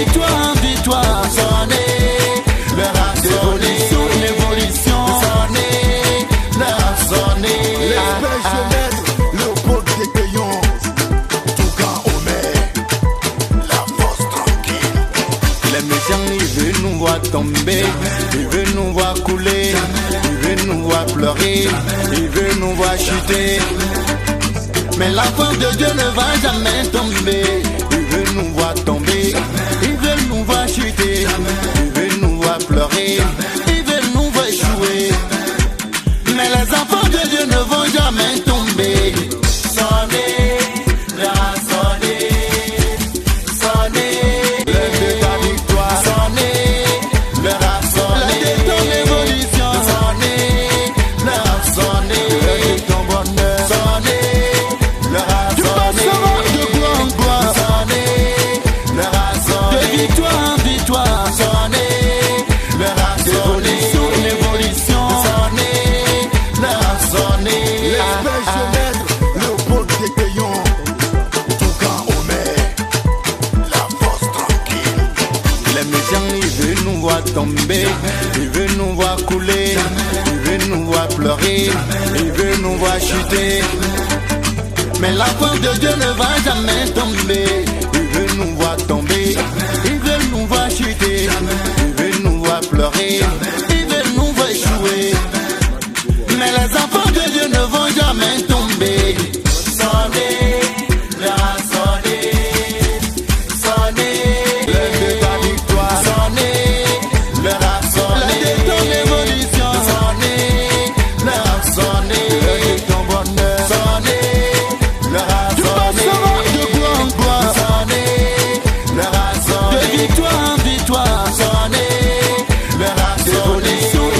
victoire en victoire, sonner, leur a sonné, l'évolution, sonner, leur a sonné. L'espèce jeunesse, le pôle des payants, tout quand on met la force tranquille. Les méchants, ils veulent nous voir tomber, ils veulent nous voir couler, ils veulent nous voir pleurer, ils veulent nous voir chuter. Mais la force de Dieu ne va jamais tomber. Ils veulent nous voir tomber, ils veulent nous voir chuter, ils veulent nous voir pleurer, ils veulent nous voir échouer. Mais les enfants de Dieu ne vont jamais tomber. Sonnez, leur a sonné, sonnez, l'heure de ta victoire, sonnez, leur a sonné, l'heure de ton évolution, sonnez, leur a sonné, l'heure de ton bonheur, sonnez, leur a sonné, de gloire en gloire, sonnez, leur a sonné, de victoire en victoire, sonnez, leur a sonné, l'évolution, sonnez, leur a sonné. L'espèce jeunesse, le pôle des payants, tout quand on met la force tranquille. Les méchants, ils veulent nous voir tomber, ils veulent nous voir couler, ils veulent nous voir pleurer, ils veulent nous voir chuter. Mais la force de Dieu ne va jamais tomber. Ils veulent nous voir tomber, ils veulent nous voir chuter, ils veulent nous voir pleurer, ils veulent nous voir échouer. Mais les enfants de Dieu ne vont jamais tomber. Sonnez, leur a sonné, sonnez, l'heure de ta victoire, sonnez, leur a sonné, l'heure de ton évolution, sonnez, leur a sonné, l'heure de ton bonheur, sonnez, leur a sonné, de gloire en gloire, sonnez, leur a sonné, de victoire en victoire, sonnez, leur a sonné,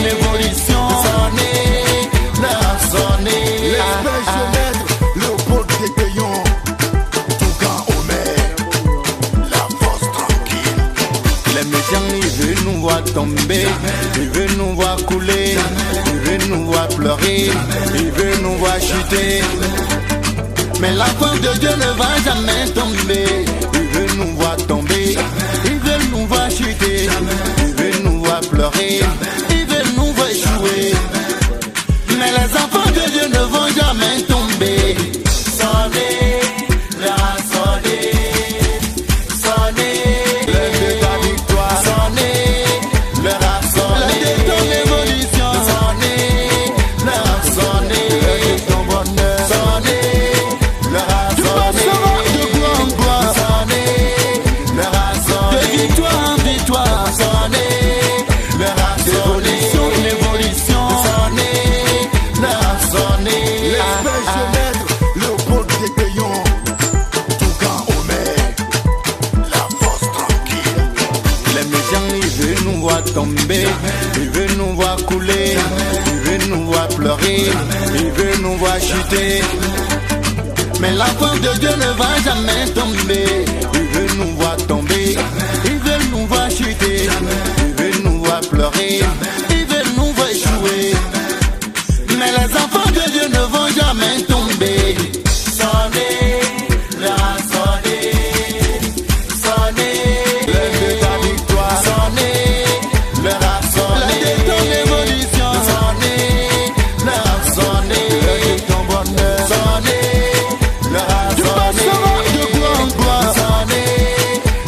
l'évolution, sonnez, leur a sonné. L'espèce jeunesse, le pôle des payants, tout quand on met la force tranquille. Les méchants, ils veulent nous voir tomber, ils veulent nous voir couler, ils veulent nous voir pleurer, ils veulent nous voir chuter. Mais la force de Dieu ne va jamais tomber. Ils veulent nous voir tomber, ils veulent nous voir chuter, ils veulent nous voir pleurer, ils veulent nous voir échouer. Mais les enfants de Dieu ne vont jamais tomber. Sonnez, leur a sonné, sonnez, l'heure de ta victoire, sonnez, leur a sonné, l'heure de ton évolution, sonnez, leur a sonné, l'heure de ton bonheur, sonnez, leur a sonné, de gloire en gloire, sonnez, leur a sonné, de victoire en victoire, sonnez, leur a sonné, l'évolution, sonnez, leur a sonné. L'espèce jeunesse, le pôle des payants, tout quand on met la force tranquille. Les méchants, ils veulent nous voir tomber, ils veulent nous voir couler, ils veulent nous voir pleurer, ils veulent nous voir chuter. Mais la force de Dieu ne va jamais tomber. Ils veulent nous voir tomber, ils veulent nous voir chuter, ils veulent nous voir pleurer, ils veulent nous voir échouer. Mais les enfants de Dieu ne vont jamais tomber. Sonnez, leur a sonné, sonnez, l'heure de ta victoire, sonnez, leur a sonné, l'heure de ton évolution, sonnez, leur a sonné, l'heure de ton bonheur, sonnez, leur a sonné, de gloire en gloire, sonnez,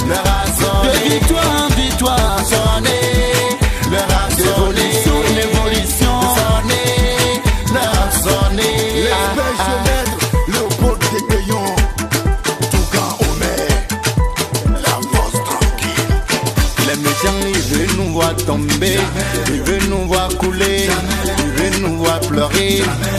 leur a sonné, de victoire en victoire, sonnez, leur a sonné, l'évolution, sonnez, leur a sonné. L'espèce jeunesse, le pôle des payants, tout quand on met la force tranquille. Les méchants, ils veulent nous voir tomber, ils veulent nous voir couler, ils veulent nous voir pleurer,